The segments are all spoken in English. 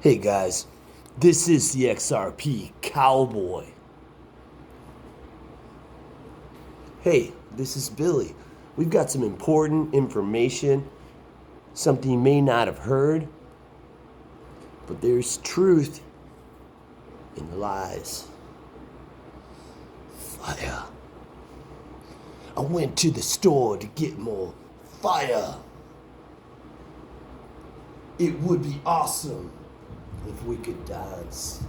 Hey guys, this is the XRP Cowboy. Hey, this is Billy. We've got some important information, something you may not have heard, but there's truth in the lies. Fire. I went to the store to get more fire. It would be awesome if we could dance.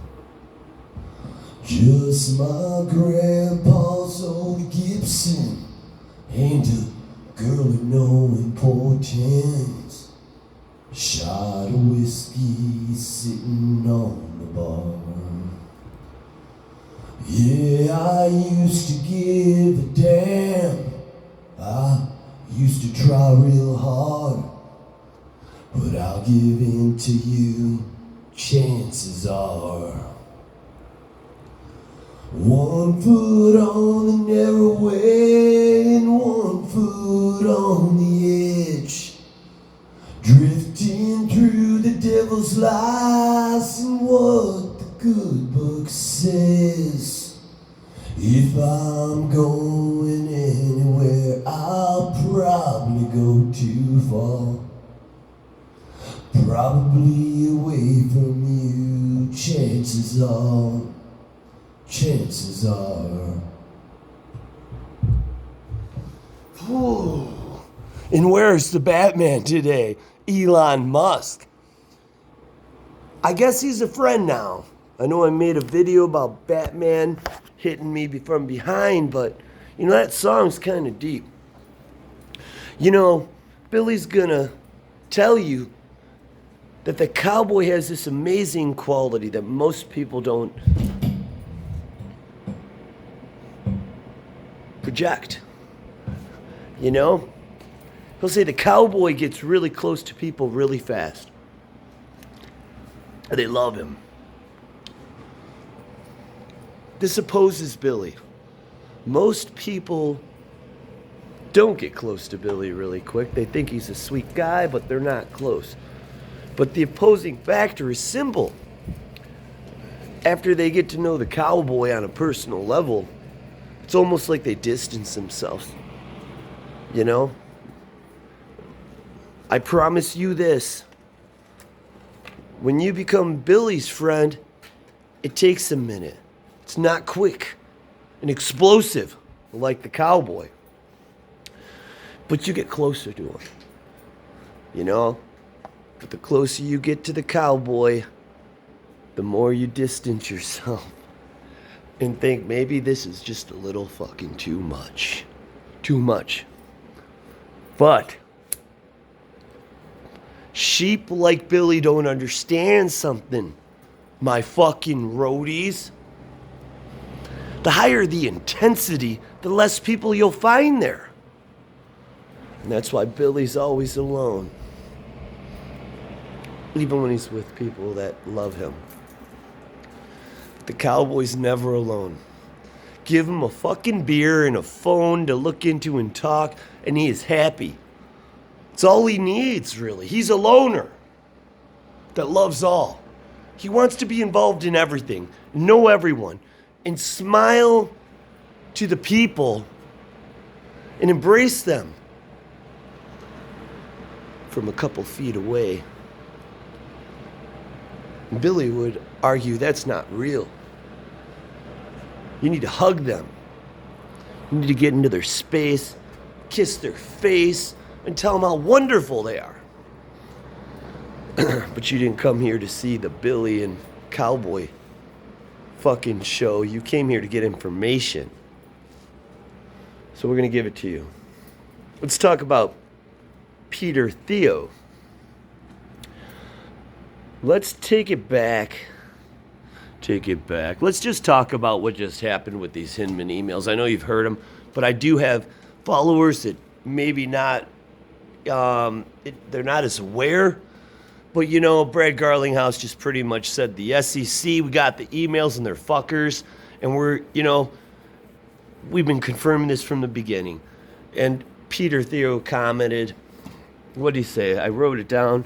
Just my grandpa's old Gibson and a girl of no importance. A shot of whiskey sitting on the bar. Yeah, I used to give a damn. I used to try real hard. But I'll give in to you, chances are. One foot on the narrow way and one foot on the edge. Drifting through the devil's lies and what the good book says. If I'm going anywhere, I'll probably go too far. Probably away from you, chances are. Whew. And where's the Batman today? Elon Musk. I guess he's a friend now. I know I made a video about Batman hitting me from behind, but that song's kind of deep. Billy's gonna tell you that the cowboy has this amazing quality that most people don't project. He'll say the cowboy gets really close to people really fast. They love him. This opposes Billy. Most people don't get close to Billy really quick. They think he's a sweet guy, but they're not close. But the opposing factor is simple. After they get to know the cowboy on a personal level, it's almost like they distance themselves. I promise you this. When you become Billy's friend, it takes a minute. It's not quick and explosive like the cowboy. But you get closer to him. But the closer you get to the cowboy, the more you distance yourself and think maybe this is just a little fucking too much. Too much. But sheep like Billy don't understand something, my fucking roadies. The higher the intensity, the less people you'll find there. And that's why Billy's always alone. Even when he's with people that love him. The cowboy's never alone. Give him a fucking beer and a phone to look into and talk, and he is happy. It's all he needs, really. He's a loner that loves all. He wants to be involved in everything, know everyone, and smile to the people and embrace them from a couple feet away. Billy would argue that's not real. You need to hug them. You need to get into their space, kiss their face, and tell them how wonderful they are. But you didn't come here to see the Billy and Cowboy fucking show. You came here to get information. So we're going to give it to you. Let's talk about Peter Theo. Let's take it back. Let's just talk about what just happened with these Hinman emails. I know you've heard them, but I do have followers that maybe not, they're not as aware. But Brad Garlinghouse just pretty much said the SEC, we got the emails and they're fuckers. And we've been confirming this from the beginning. And Peter Theo commented, what did he say? I wrote it down.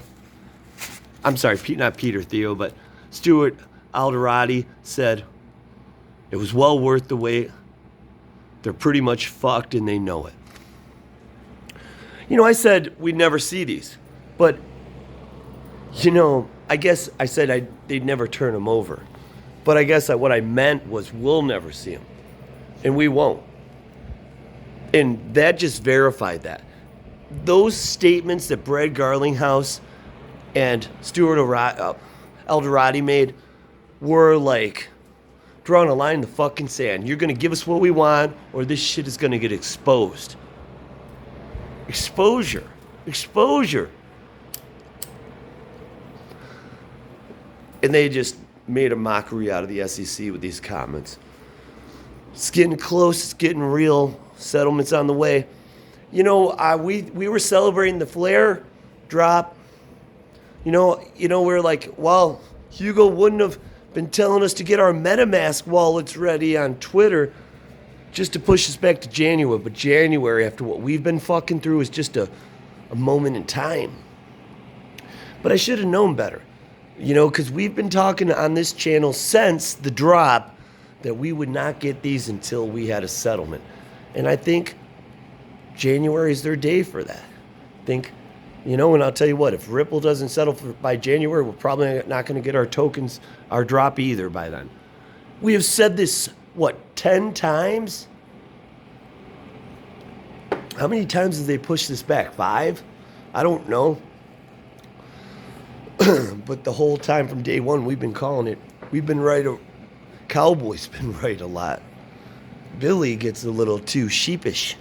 I'm sorry, not Peter Thiel, but Stuart Alderati said it was well worth the wait. They're pretty much fucked and they know it. I said we'd never see these, but I guess I said they'd never turn them over. But I guess what I meant was we'll never see them, and we won't. And that just verified that. Those statements that Brad Garlinghouse and Stuart Alderati made were like drawing a line in the fucking sand. You're going to give us what we want, or this shit is going to get exposed. Exposure. And they just made a mockery out of the SEC with these comments. It's getting close. It's getting real. Settlement's on the way. We were celebrating the flare drop. We're like, well, Hugo wouldn't have been telling us to get our MetaMask wallets ready on Twitter just to push us back to January. But January, after what we've been fucking through, is just a moment in time. But I should have known better. Because we've been talking on this channel since the drop that we would not get these until we had a settlement. And I think January is their day for that. And I'll tell you what, if Ripple doesn't settle by January, we're probably not going to get our tokens, our drop either by then. We have said this, 10 times? How many times have they pushed this back? 5? I don't know. But the whole time from day one, we've been calling it. We've been right. Cowboy's been right a lot. Billy gets a little too sheepish.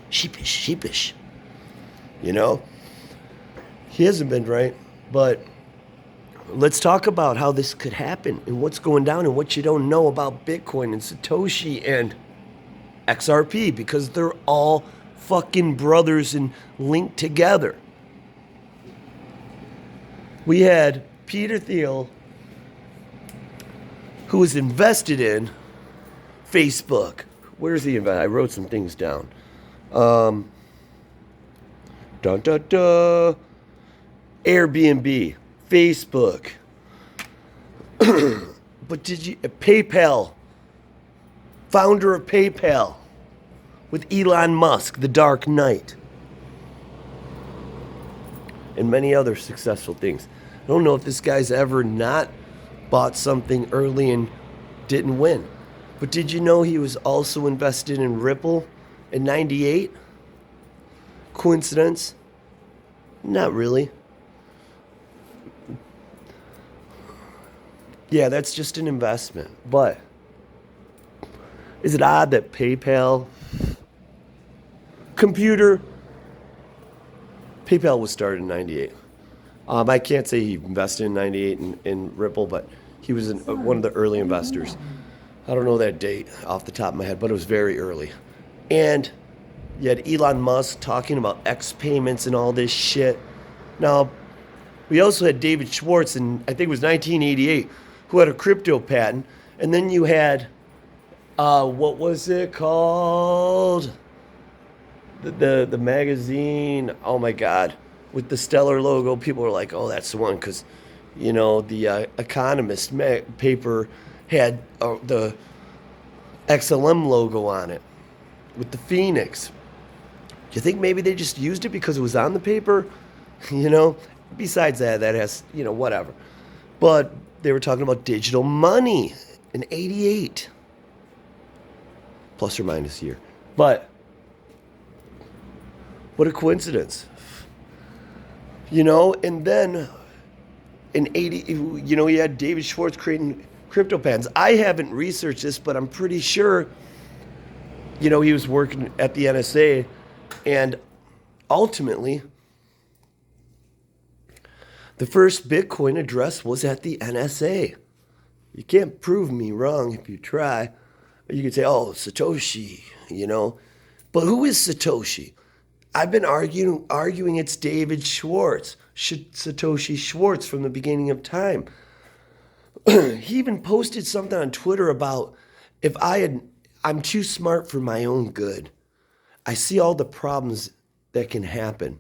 He hasn't been right. But let's talk about how this could happen and what's going down and what you don't know about Bitcoin and Satoshi and XRP, because they're all fucking brothers and linked together. We had Peter Thiel, who was invested in Facebook. Where's he invested? I wrote some things down. Airbnb, Facebook. But PayPal, founder of PayPal, with Elon Musk, the Dark Knight, and many other successful things. I don't know if this guy's ever not bought something early and didn't win. But did you know he was also invested in Ripple in 98? Coincidence? Not really. Yeah, that's just an investment. But is it odd that PayPal was started in 98. I can't say he invested in 98 in Ripple, but he was one of the early investors. I don't know that date off the top of my head, but it was very early. And you had Elon Musk talking about X payments and all this shit. Now, we also had David Schwartz in, I think it was 1988, who had a crypto patent. And then you had, what was it called? The magazine, oh my God, with the stellar logo. People were like, oh, that's the one, because, the Economist paper had the XLM logo on it with the Phoenix. Do you think maybe they just used it because it was on the paper? Besides that has, whatever. But they were talking about digital money in 88. Plus or minus a year. But what a coincidence. And then in 80, you had David Schwartz creating crypto patents. I haven't researched this, but I'm pretty sure, he was working at the NSA, and ultimately, the first Bitcoin address was at the NSA. You can't prove me wrong if you try. You could say, oh, Satoshi, But who is Satoshi? I've been arguing it's David Schwartz, Satoshi Schwartz from the beginning of time. He even posted something on Twitter about I'm too smart for my own good. I see all the problems that can happen.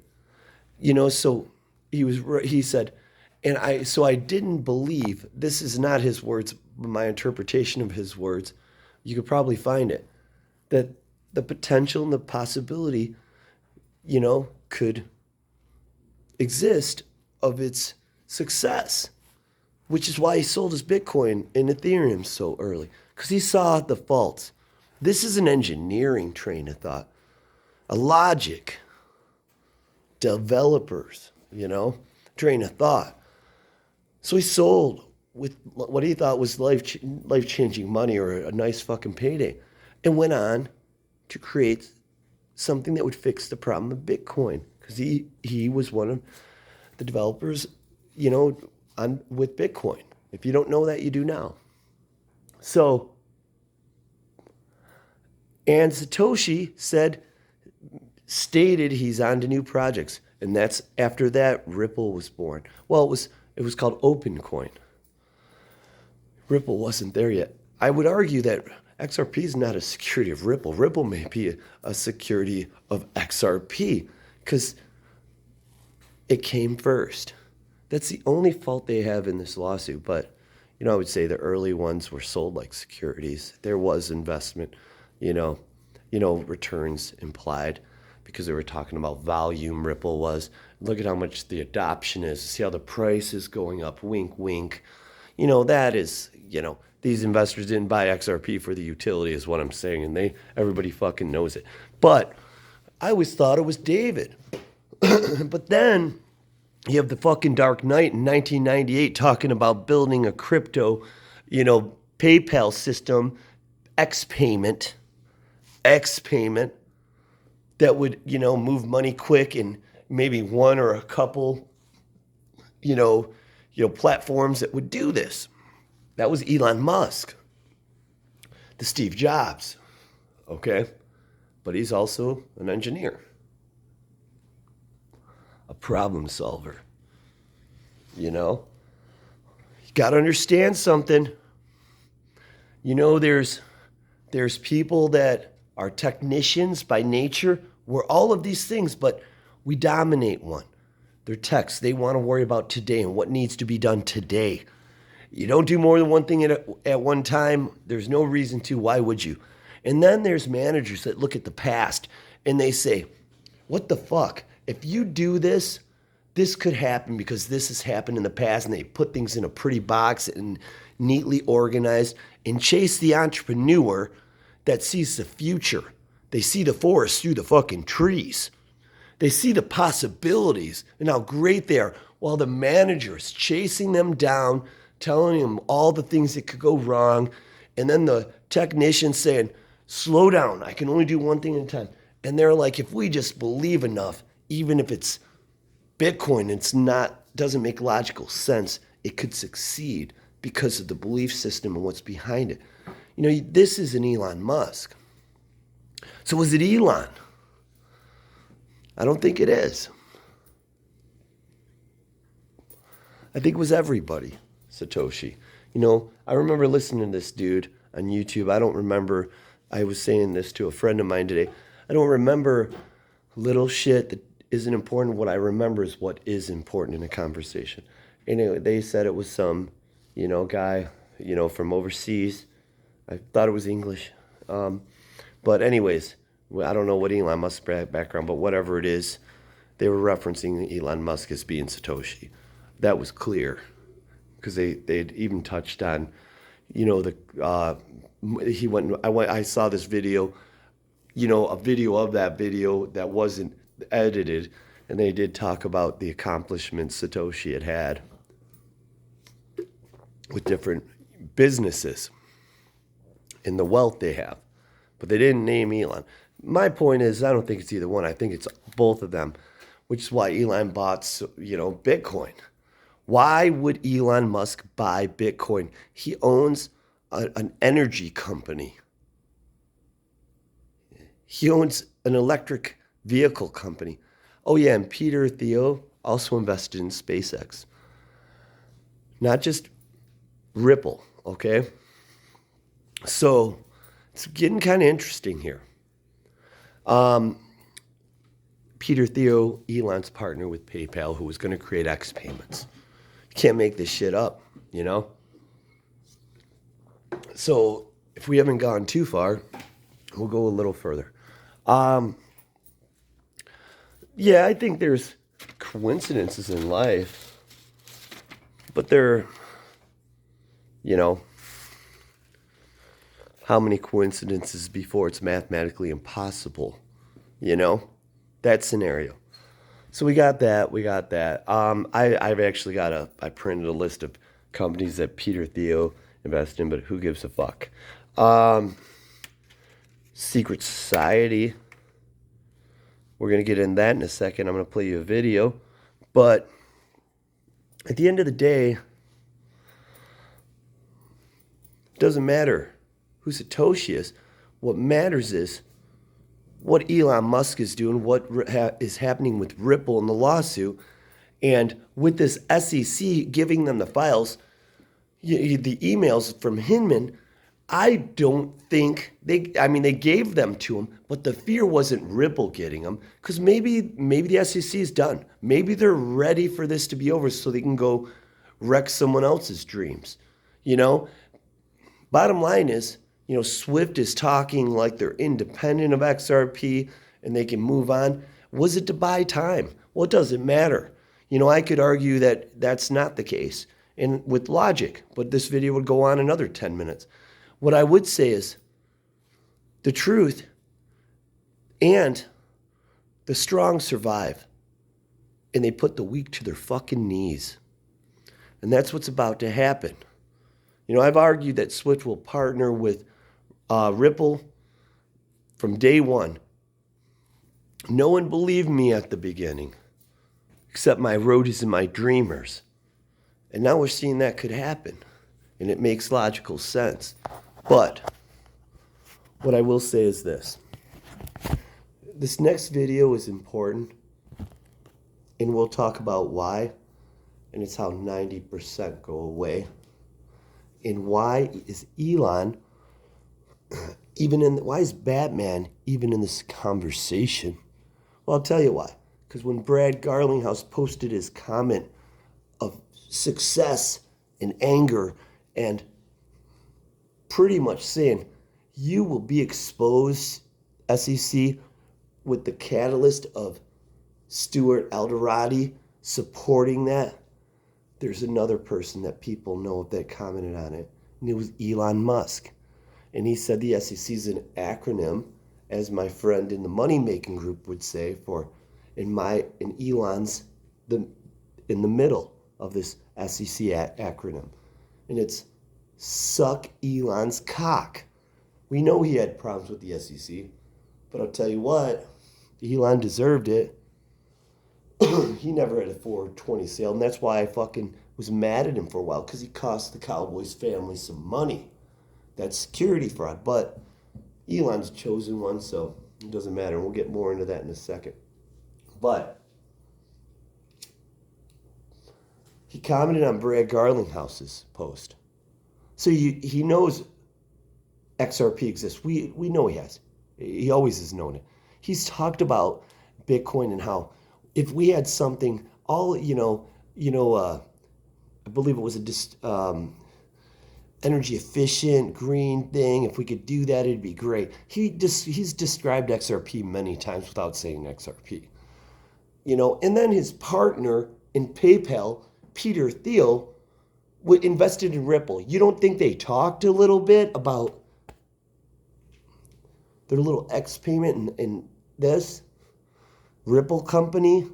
So he said, And I didn't believe, this is not his words, but my interpretation of his words. You could probably find it, that the potential and the possibility, could exist of its success, which is why he sold his Bitcoin and Ethereum so early, because he saw the faults. This is an engineering train of thought, a logic, developers, train of thought. So he sold with what he thought was life-changing money or a nice fucking payday, and went on to create something that would fix the problem of Bitcoin, because he was one of the developers, with Bitcoin. If you don't know that, you do now. So, and Satoshi stated he's on to new projects, and that's after that Ripple was born. Well, it was called OpenCoin. Ripple wasn't there yet. I would argue that XRP is not a security of Ripple. Ripple may be a security of XRP because it came first. That's the only fault they have in this lawsuit. But, I would say the early ones were sold like securities. There was investment, returns implied because they were talking about volume. Ripple was. Look at how much the adoption is. See how the price is going up. Wink, wink. That is, these investors didn't buy XRP for the utility is what I'm saying. And everybody fucking knows it. But I always thought it was David. But then you have the fucking Dark Knight in 1998 talking about building a crypto, PayPal system, X payment, that would, move money quick and maybe one or a couple, platforms that would do this. That was Elon Musk, the Steve Jobs, okay? But he's also an engineer, a problem solver, You got to understand something. There's people that are technicians by nature. We're all of these things, but we dominate one. They're techs. They want to worry about today and what needs to be done today. You don't do more than one thing at one time. There's no reason to. Why would you? And then there's managers that look at the past and they say, what the fuck? If you do this, this could happen because this has happened in the past, and they put things in a pretty box and neatly organized and chase the entrepreneur that sees the future. They see the forest through the fucking trees. They see the possibilities and how great they are, while the manager is chasing them down, telling them all the things that could go wrong, and then the technician saying, slow down, I can only do one thing at a time. And they're like, if we just believe enough, even if it's Bitcoin, doesn't make logical sense, it could succeed because of the belief system and what's behind it. This is an Elon Musk. So is it Elon? I don't think it is. I think it was everybody, Satoshi. I remember listening to this dude on YouTube. I don't remember, I was saying this to a friend of mine today. I don't remember little shit that isn't important. What I remember is what is important in a conversation. Anyway, they said it was some, guy, from overseas. I thought it was English. But anyways, I don't know what Elon Musk's background, but whatever it is, they were referencing Elon Musk as being Satoshi. That was clear because they'd even touched on, I saw this video, a video of that video that wasn't edited, and they did talk about the accomplishments Satoshi had with different businesses and the wealth they have, but they didn't name Elon. My point is, I don't think it's either one. I think it's both of them, which is why Elon bought, Bitcoin. Why would Elon Musk buy Bitcoin? He owns an energy company. He owns an electric vehicle company. Oh yeah, and Peter Thiel also invested in SpaceX. Not just Ripple, okay? So it's getting kind of interesting here. Peter Thiel, Elon's partner with PayPal, who was going to create X payments. Can't make this shit up, you know? So if we haven't gone too far, we'll go a little further. Yeah, I think there's coincidences in life, but they're, you know, how many coincidences before it's mathematically impossible, you know? That scenario. So we got that. I've actually I printed a list of companies that Peter Thiel invested in, but who gives a fuck? Secret Society. We're going to get in that in a second. I'm going to play you a video. But at the end of the day, it doesn't matter who Satoshi is. What matters is what Elon Musk is doing, what is happening with Ripple in the lawsuit, and with this SEC giving them the files, the emails from Hinman. I don't think they gave them to him, but the fear wasn't Ripple getting them, because maybe the SEC is done. Maybe they're ready for this to be over so they can go wreck someone else's dreams. You know, bottom line is, you know, Swift is talking like they're independent of XRP and they can move on. Was it to buy time? Well, it doesn't matter. You know, I could argue that that's not the case, and with logic, but this video would go on another 10 minutes. What I would say is the truth and the strong survive, and they put the weak to their fucking knees. And that's what's about to happen. You know, I've argued that Swift will partner with Ripple from day one. No one believed me at the beginning, except my roadies and my dreamers. And now we're seeing that could happen, and it makes logical sense. But what I will say is this. This next video is important, and we'll talk about why, and it's how 90% go away. And why is Elon why is Batman even in this conversation? Well, I'll tell you why. Because when Brad Garlinghouse posted his comment of success and anger and pretty much saying, you will be exposed, SEC, with the catalyst of Stuart Alderati supporting that, there's another person that people know that commented on it, and it was Elon Musk. And he said the SEC is an acronym, as my friend in the money making group would say, in Elon's in the middle of this SEC acronym. And it's suck Elon's cock. We know he had problems with the SEC, but I'll tell you what, Elon deserved it. He never had a 420 sale, and that's why I fucking was mad at him for a while, because he cost the Cowboys family some money. That's security fraud, but Elon's chosen one, so it doesn't matter. We'll get more into that in a second. But he commented on Brad Garlinghouse's post. So he knows XRP exists. We know he has. He always has known it. He's talked about Bitcoin and how if we had something, I believe it was a energy efficient green thing. If we could do that, it'd be great. He's described XRP many times without saying XRP. You know, and then his partner in PayPal, Peter Thiel, invested in Ripple. You don't think they talked a little bit about their little X payment in this Ripple company?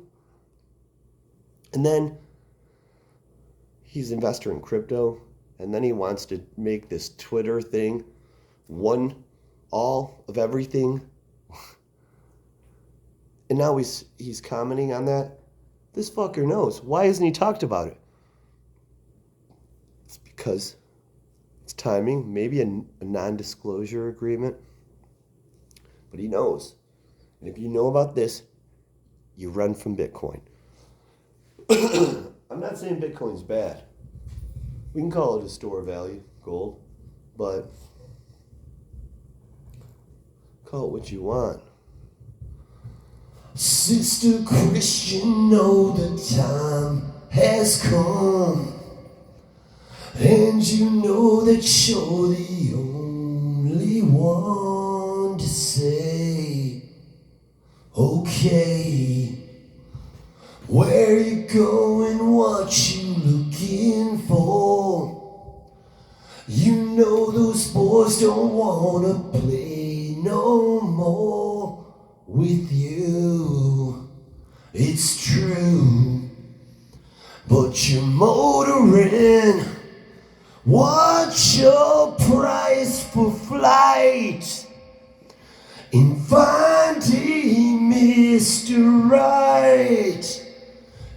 And then he's an investor in crypto, and then he wants to make this Twitter thing all of everything. And now he's commenting on that. This fucker knows. Why hasn't he talked about it? It's because it's timing, maybe a non-disclosure agreement. But he knows. And if you know about this, you run from Bitcoin. I'm not saying Bitcoin's bad. We can call it a store of value, gold, but call it what you want. Sister Christian, know the time. has come. And you know that you're the only one to say, okay, where you going, what you looking for? You know those boys don't wanna play no more with you. It's true, but you're motoring. What's your price for flight? In finding Mr. Right,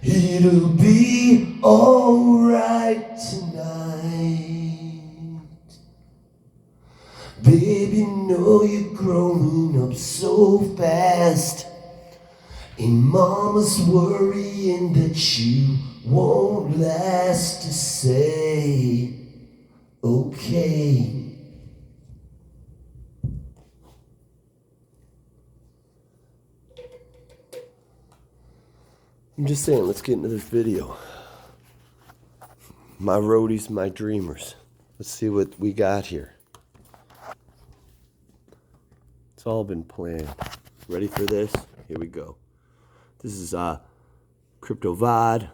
it'll be alright tonight. Baby, know you're growing up so fast, and mama's worrying that you won't last to say, okay. I'm just saying, let's get into this video. My roadies, my dreamers. Let's see what we got here. It's all been planned. Ready for this? Here we go. This is Crypto Vod. I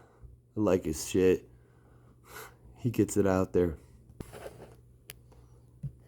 like his shit. He gets it out there.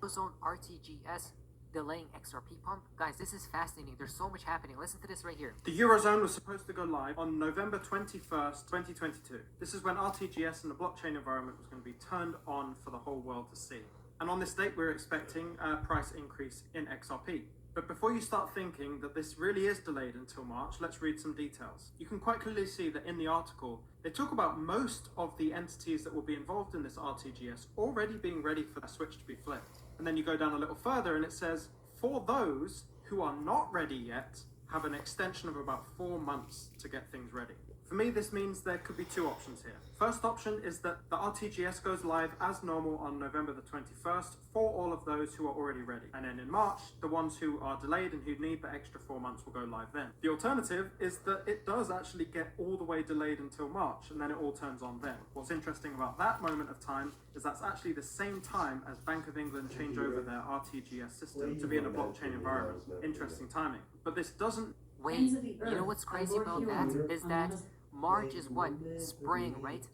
Eurozone RTGS delaying XRP pump. Guys, this is fascinating. There's so much happening. Listen to this right here. The Eurozone was supposed to go live on November 21st, 2022. This is when RTGS and the blockchain environment was going to be turned on for the whole world to see. And on this date, we're expecting a price increase in XRP. But before you start thinking that this really is delayed until March, let's read some details. You can quite clearly see that in the article, they talk about most of the entities that will be involved in this RTGS already being ready for that switch to be flipped. And then you go down a little further and it says, for those who are not ready yet, have an extension of about 4 months to get things ready. For me, this means there could be two options here. First option is that the RTGS goes live as normal on November the 21st for all of those who are already ready. And then in March, the ones who are delayed and who need the extra 4 months will go live then. The alternative is that it does actually get all the way delayed until March and then it all turns on then. What's interesting about that moment of time is that's actually the same time as Bank of England change over their RTGS system to be in a blockchain environment. Interesting timing. But this doesn't... Wait, you know what's crazy about that? Is that March is what? Spring, right?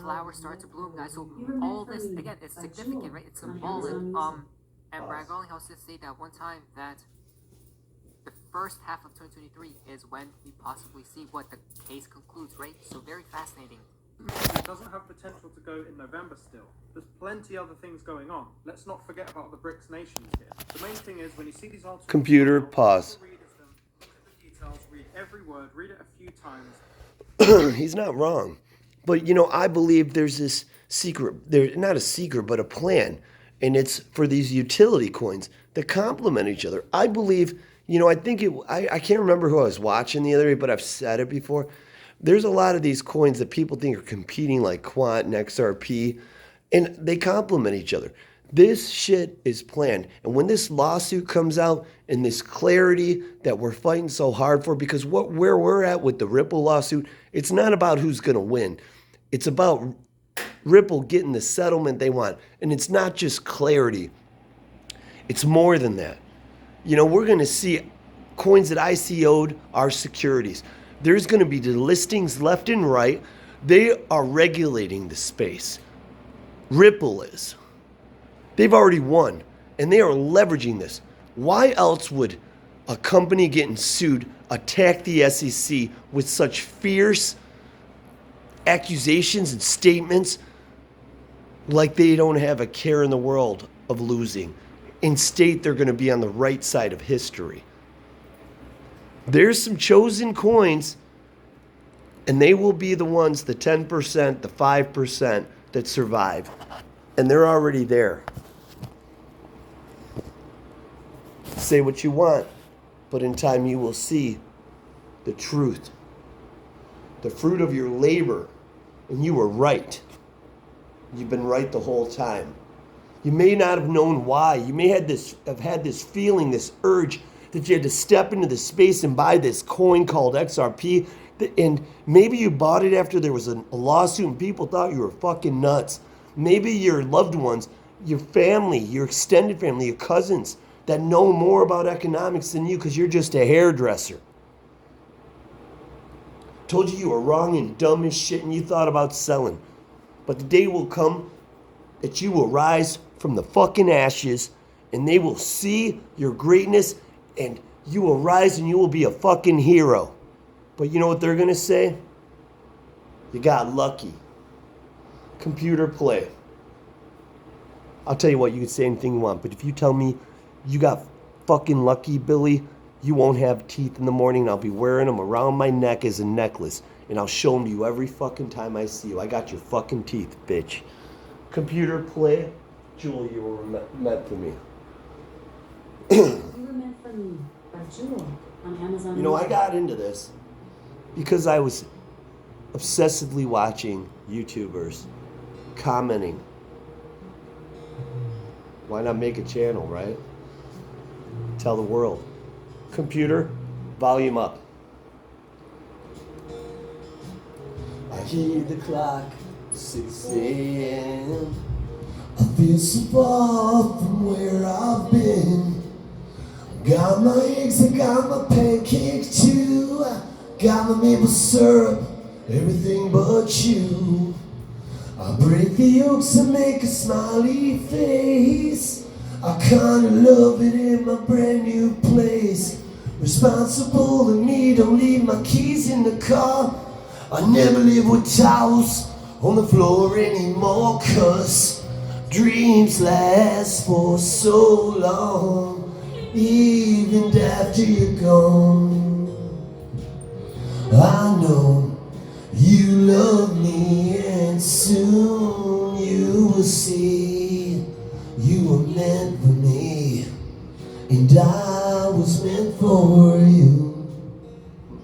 Flowers start to bloom, guys. So all this, again, it's significant, right? It's symbolic. And Brad Garlinghouse did say that one time that the first half of 2023 is when we possibly see what the case concludes, right? So very fascinating. It doesn't have potential to go in November still. There's plenty other things going on. Let's not forget about the BRICS nations here. The main thing is when you see these articles... Computer, pause. Read them, look at the details, read every word, read it a few times. He's not wrong. But, you know, I believe there's this secret, not a secret, but a plan. And it's for these utility coins that complement each other. I believe, you know, I can't remember who I was watching the other day, but I've said it before. There's a lot of these coins that people think are competing, like Quant and XRP, and they complement each other. This shit is planned. And when this lawsuit comes out and this clarity that we're fighting so hard for, because where we're at with the Ripple lawsuit, it's not about who's going to win. It's about Ripple getting the settlement they want. And it's not just clarity. It's more than that. You know, we're going to see coins that ICO'd are securities. There's going to be delistings left and right. They are regulating the space. Ripple is. They've already won, and they are leveraging this. Why else would a company getting sued attack the SEC with such fierce accusations and statements like they don't have a care in the world of losing and state they're going to be on the right side of history? There's some chosen coins, and they will be the ones, the 10%, the 5% that survive. And they're already there. Say what you want, but in time you will see the truth. The fruit of your labor. And you were right. You've been right the whole time. You may not have known why. You may have had this feeling, this urge that you had to step into the space and buy this coin called XRP And maybe you bought it after there was a lawsuit and people thought you were fucking nuts. Maybe your loved ones, your family, your extended family, your cousins that know more about economics than you because you're just a hairdresser. Told you were wrong and dumb as shit and you thought about selling. But the day will come that you will rise from the fucking ashes and they will see your greatness and you will rise and you will be a fucking hero. But you know what they're gonna say? You got lucky. Computer play. I'll tell you what, you can say anything you want, but if you tell me you got fucking lucky, Billy, you won't have teeth in the morning and I'll be wearing them around my neck as a necklace and I'll show them to you every fucking time I see you. I got your fucking teeth, bitch. Computer play. Jewel, you were meant for me. You were meant for me by Jewel on Amazon. You know, I got into this because I was obsessively watching YouTubers commenting. Why not make a channel, right? Tell the world. Computer, volume up. I hear the clock, 6 a.m. I feel so far from where I've been. Got my eggs, I got my pancakes too. Got my maple syrup, everything but you. I break the yolks and make a smiley face. I kinda love it in my brand new place. Responsible of me, don't leave my keys in the car. I never live with towels on the floor anymore, 'cause dreams last for so long, even after you're gone. I know you love me and soon you will see you were meant for me and I was meant for you.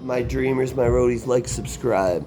My dreamers, my roadies, like, subscribe.